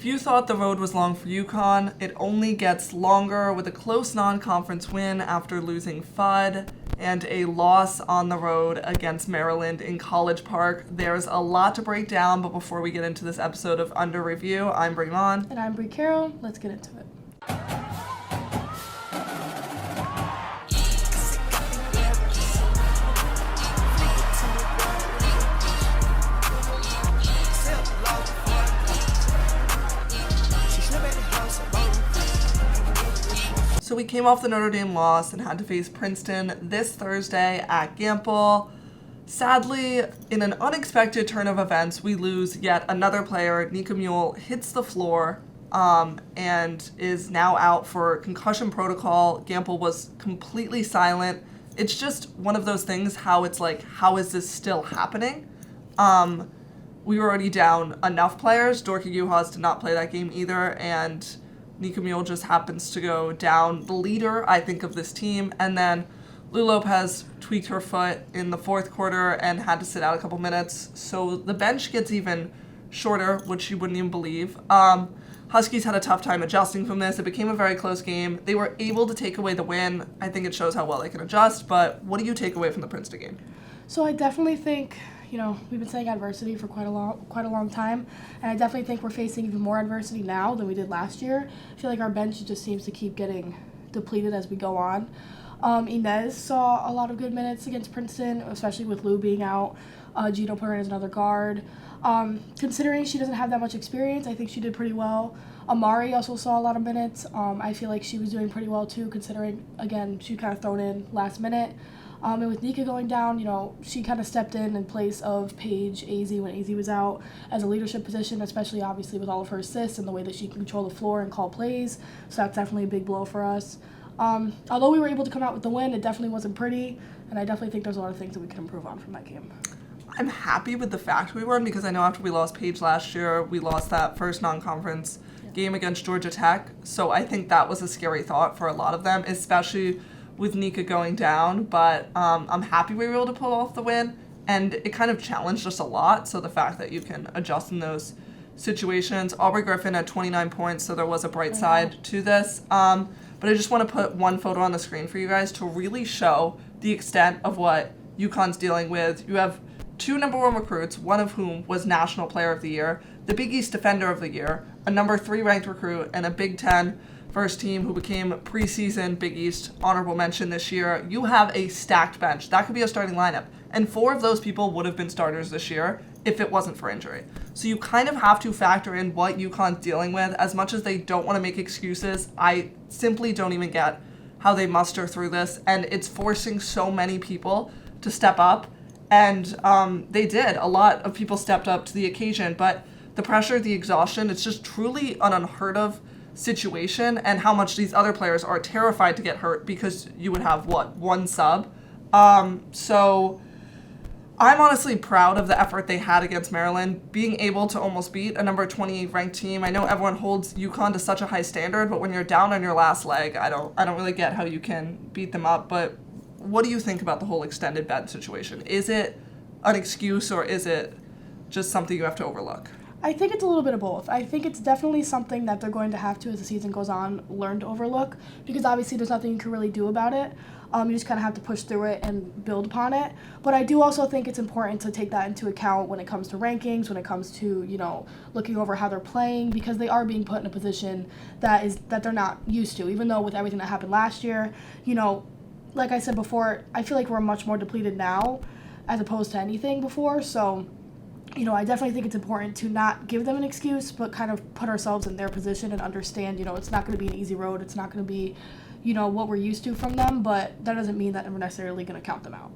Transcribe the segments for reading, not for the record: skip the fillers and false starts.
If you thought the road was long for UConn, it only gets longer with a close non-conference win after losing FUD and a loss on the road against Maryland in College Park. There's a lot to break down, but before we get into this episode of Under Review, I'm Bree Mahn. And I'm Bree Carroll. Let's get into it. So we came off the Notre Dame loss and had to face Princeton this Thursday at Gamble. Sadly, in an unexpected turn of events, we lose yet another player. Nika Mule hits the floor and is now out for concussion protocol. Gamble was completely silent. It's just one of those things how it's like, how is this still happening? We were already down enough players. Dorka Juhas did not play that game either, and Nika Mule just happens to go down, the leader, I think, of this team. And then Lou Lopez tweaked her foot in the fourth quarter and had to sit out a couple minutes. So the bench gets even shorter, which you wouldn't even believe. Huskies had a tough time adjusting from this. It became a very close game. They were able to take away the win. I think it shows how well they can adjust. But what do you take away from the Princeton game? So I definitely think, we've been saying adversity for quite a long time, and I definitely think we're facing even more adversity now than we did last year. I feel like our bench just seems to keep getting depleted as we go on. Inez saw a lot of good minutes against Princeton, especially with Lou being out. Gino put her in as another guard. Considering she doesn't have that much experience, I think she did pretty well. Amari also saw a lot of minutes. I feel like she was doing pretty well too, considering, again, she kind of thrown in last minute. And with Nika going down, she kind of stepped in place of Paige Azzi when Azzi was out as a leadership position, especially obviously with all of her assists and the way that she can control the floor and call plays. So that's definitely a big blow for us. Although we were able to come out with the win, it definitely wasn't pretty, and I definitely think there's a lot of things that we can improve on from that game. I'm happy with the fact we won because I know after we lost Paige last year, we lost that first non-conference game against Georgia Tech. So I think that was a scary thought for a lot of them, especially with Nika going down. But I'm happy we were able to pull off the win, and it kind of challenged us a lot. So the fact that you can adjust in those situations. Aubrey Griffin had 29 points, so there was a bright side to this. But I just want to put one photo on the screen for you guys to really show the extent of what UConn's dealing with. You have two number one recruits, one of whom was National Player of the Year, the Big East Defender of the Year, a number 3 ranked recruit, and a Big Ten first team who became preseason Big East honorable mention this year. You have a stacked bench. That could be a starting lineup. And 4 of those people would have been starters this year if it wasn't for injury. So you kind of have to factor in what UConn's dealing with. As much as they don't want to make excuses, I simply don't even get how they muster through this. And it's forcing so many people to step up. And they did. A lot of people stepped up to the occasion. But the pressure, the exhaustion, it's just truly an unheard of situation, and how much these other players are terrified to get hurt because you would have, one sub. So I'm honestly proud of the effort they had against Maryland, being able to almost beat a number 28 ranked team. I know everyone holds UConn to such a high standard, but when you're down on your last leg, I don't really get how you can beat them up. But what do you think about the whole extended bench situation? Is it an excuse, or is it just something you have to overlook? I think it's a little bit of both. I think it's definitely something that they're going to have to, as the season goes on, learn to overlook, because obviously there's nothing you can really do about it. You just kind of have to push through it and build upon it. But I do also think it's important to take that into account when it comes to rankings, when it comes to, looking over how they're playing, because they are being put in a position that they're not used to. Even though with everything that happened last year, like I said before, I feel like we're much more depleted now as opposed to anything before. So I definitely think it's important to not give them an excuse, but kind of put ourselves in their position and understand, it's not going to be an easy road. It's not going to be, what we're used to from them, but that doesn't mean that we're necessarily going to count them out.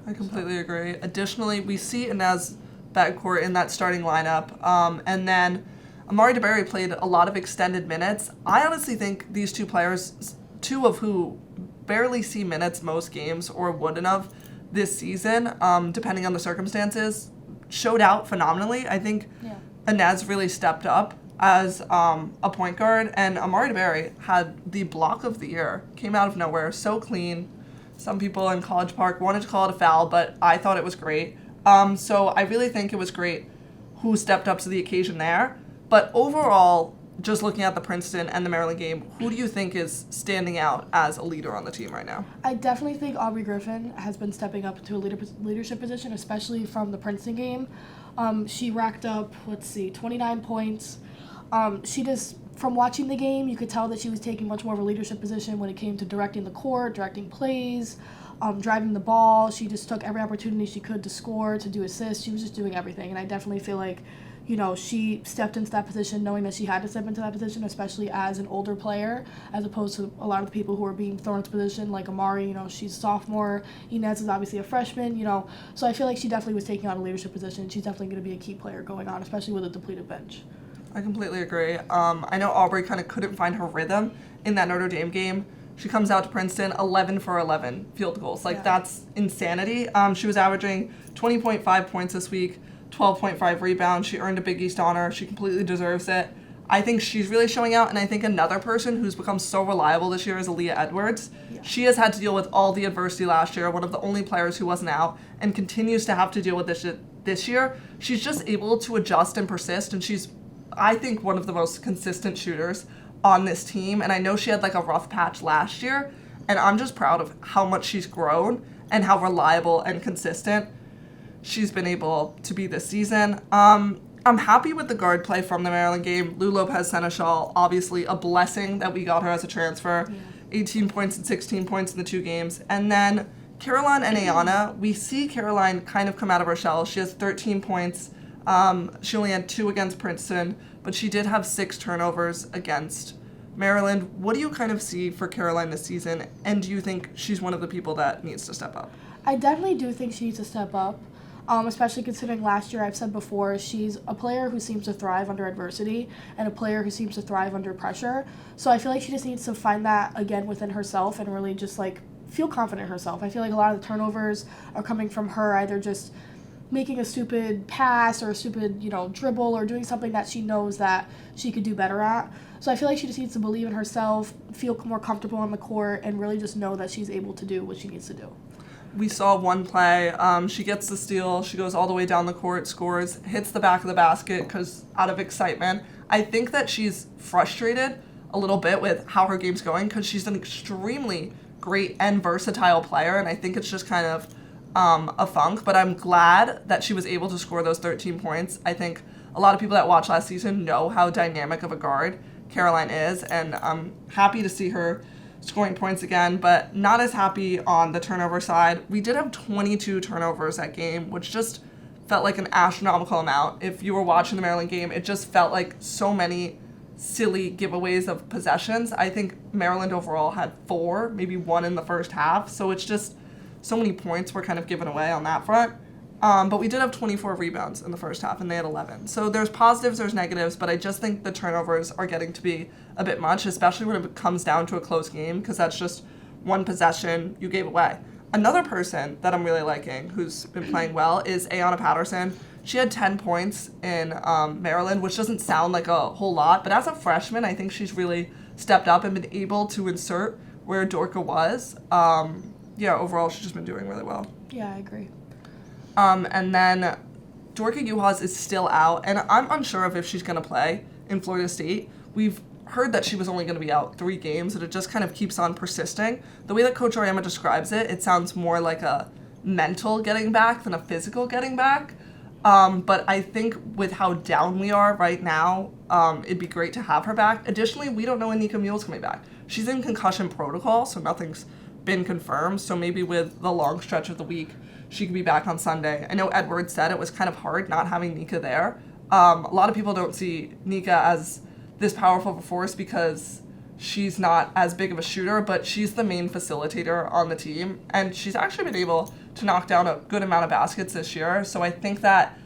I completely agree. Additionally, we see Inez backcourt in that starting lineup, and then Amari DeBerry played a lot of extended minutes. I honestly think these two players, two of who barely see minutes most games or wouldn't have this season, depending on the circumstances, showed out phenomenally. I think Inez really stepped up as a point guard, and Amari DeBerry had the block of the year. Came out of nowhere, so clean. Some people in College Park wanted to call it a foul, but I thought it was great. So I really think it was great who stepped up to the occasion there. But overall, just looking at the Princeton and the Maryland game, who do you think is standing out as a leader on the team right now? I definitely think Aubrey Griffin has been stepping up to a leadership position, especially from the Princeton game. She racked up, 29 points. She just, from watching the game, you could tell that she was taking much more of a leadership position when it came to directing the court, directing plays, driving the ball. She just took every opportunity she could to score, to do assists. She was just doing everything, and I definitely feel like, she stepped into that position knowing that she had to step into that position, especially as an older player, as opposed to a lot of the people who are being thrown into position, like Amari, she's a sophomore. Inez is obviously a freshman, So I feel like she definitely was taking on a leadership position. She's definitely going to be a key player going on, especially with a depleted bench. I completely agree. I know Aubrey kind of couldn't find her rhythm in that Notre Dame game. She comes out to Princeton, 11 for 11 field goals. That's insanity. She was averaging 20.5 points this week, 12.5 rebounds. She earned a Big East honor. She completely deserves it. I think she's really showing out, and I think another person who's become so reliable this year is Aaliyah Edwards. Yeah. She has had to deal with all the adversity last year, one of the only players who wasn't out, and continues to have to deal with this year. She's just able to adjust and persist, and she's, I think, one of the most consistent shooters on this team. And I know she had a rough patch last year, and I'm just proud of how much she's grown and how reliable and consistent she's been able to be this season. I'm happy with the guard play from the Maryland game. Lou Lopez Seneschal, obviously a blessing that we got her as a transfer. Yeah. 18 points and 16 points in the two games. And then Caroline and Ayana, we see Caroline kind of come out of her shell. She has 13 points. She only had 2 against Princeton, but she did have 6 turnovers against Maryland. What do you kind of see for Caroline this season? And do you think she's one of the people that needs to step up? I definitely do think she needs to step up. Especially considering last year, I've said before, she's a player who seems to thrive under adversity and a player who seems to thrive under pressure. So I feel like she just needs to find that again within herself and really just feel confident in herself. I feel like a lot of the turnovers are coming from her either just making a stupid pass or a stupid, dribble or doing something that she knows that she could do better at. So I feel like she just needs to believe in herself, feel more comfortable on the court, and really just know that she's able to do what she needs to do. We saw one play. She gets the steal. She goes all the way down the court, scores, hits the back of the basket because out of excitement. I think that she's frustrated a little bit with how her game's going because she's an extremely great and versatile player, and I think it's just kind of a funk. But I'm glad that she was able to score those 13 points. I think a lot of people that watched last season know how dynamic of a guard Caroline is, and I'm happy to see her scoring points again, but not as happy on the turnover side. We did have 22 turnovers that game, which just felt like an astronomical amount. If you were watching the Maryland game, it just felt like so many silly giveaways of possessions. I think Maryland overall had 4, maybe 1 in the first half, so it's just so many points were kind of given away on that front. But we did have 24 rebounds in the first half, and they had 11. So there's positives, there's negatives, but I just think the turnovers are getting to be a bit much, especially when it comes down to a close game, because that's just one possession you gave away. Another person that I'm really liking, who's been playing well, is Ayanna Patterson. She had 10 points in Maryland, which doesn't sound like a whole lot, but as a freshman, I think she's really stepped up and been able to insert where Dorka was. Overall, she's just been doing really well. Yeah, I agree. And then Dorka Juhas is still out, and I'm unsure of if she's going to play in Florida State. We've heard that she was only going to be out 3 games, and it just kind of keeps on persisting. The way that Coach Auriemma describes it, it sounds more like a mental getting back than a physical getting back. But I think with how down we are right now, it'd be great to have her back. Additionally, we don't know when Nika Mule's coming back. She's in concussion protocol, so nothing's been confirmed. So maybe with the long stretch of the week, she could be back on Sunday. I know Edwards said it was kind of hard not having Nika there. A lot of people don't see Nika as this powerful of a force because she's not as big of a shooter, but she's the main facilitator on the team, and she's actually been able to knock down a good amount of baskets this year. So I think that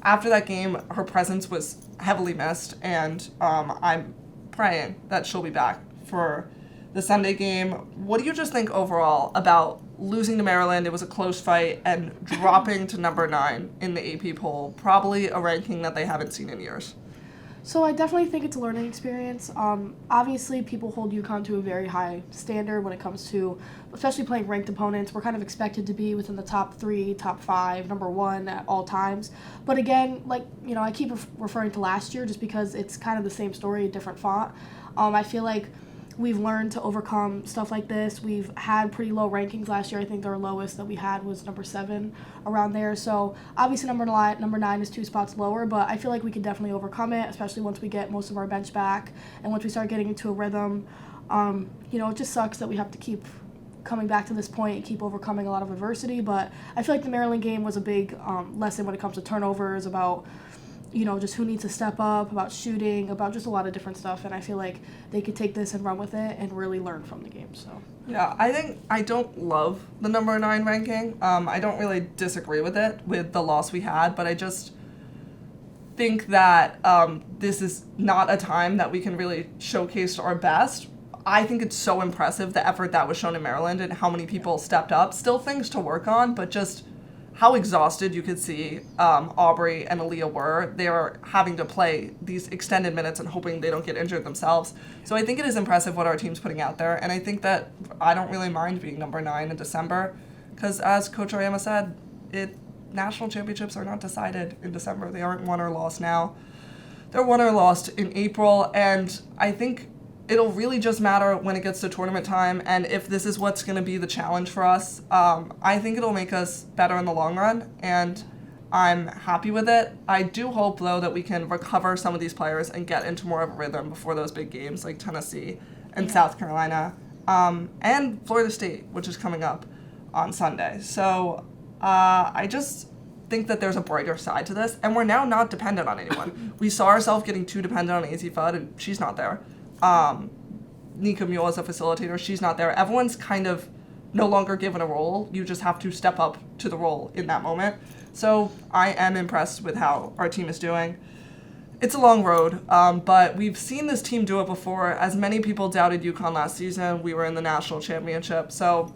after that game, her presence was heavily missed, and I'm praying that she'll be back for the Sunday game. What do you just think overall about losing to Maryland? It was a close fight, and dropping to number 9 in the AP poll, probably a ranking that they haven't seen in years. So I definitely think it's a learning experience. Obviously, people hold UConn to a very high standard when it comes to, especially playing ranked opponents. We're kind of expected to be within the top 3, top 5, number 1 at all times. But again, like, I keep referring to last year just because it's kind of the same story, a different font. I feel like we've learned to overcome stuff like this. We've had pretty low rankings last year. I think our lowest that we had was number 7, around there. So obviously number 9 is 2 spots lower, but I feel like we can definitely overcome it, especially once we get most of our bench back and once we start getting into a rhythm. It just sucks that we have to keep coming back to this point and keep overcoming a lot of adversity, but I feel like the Maryland game was a big lesson when it comes to turnovers, about just who needs to step up, about shooting, about just a lot of different stuff. And I feel like they could take this and run with it and really learn from the game. So yeah, I think I don't love the number 9 ranking. I don't really disagree with it, with the loss we had, but I just think that this is not a time that we can really showcase our best. I think it's so impressive, the effort that was shown in Maryland and how many people stepped up. Still things to work on, but just how exhausted you could see Aubrey and Aaliyah were. They were having to play these extended minutes and hoping they don't get injured themselves. So I think it is impressive what our team's putting out there, and I think that I don't really mind being number 9 in December, because as Coach Oyama said, national championships are not decided in December. They aren't won or lost now. They're won or lost in April, and I think it'll really just matter when it gets to tournament time, and if this is what's going to be the challenge for us. I think it'll make us better in the long run, and I'm happy with it. I do hope, though, that we can recover some of these players and get into more of a rhythm before those big games like Tennessee and South Carolina, and Florida State, which is coming up on Sunday. So I just think that there's a brighter side to this, and we're now not dependent on anyone. We saw ourselves getting too dependent on AZ Fudd, and she's not there. Nika Mule as a facilitator, she's not there. Everyone's kind of no longer given a role. You just have to step up to the role in that moment. So I am impressed with how our team is doing. It's a long road, but we've seen this team do it before. As many people doubted UConn last season, we were in the national championship. So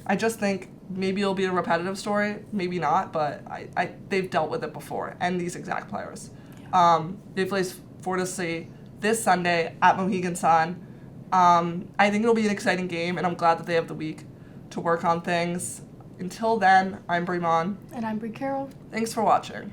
I just think maybe it'll be a repetitive story, maybe not, but they've dealt with it before, and these exact players. They face Florida State this Sunday at Mohegan Sun. I think it'll be an exciting game, and I'm glad that they have the week to work on things. Until then, I'm Bree Mahn. And I'm Bree Carroll. Thanks for watching.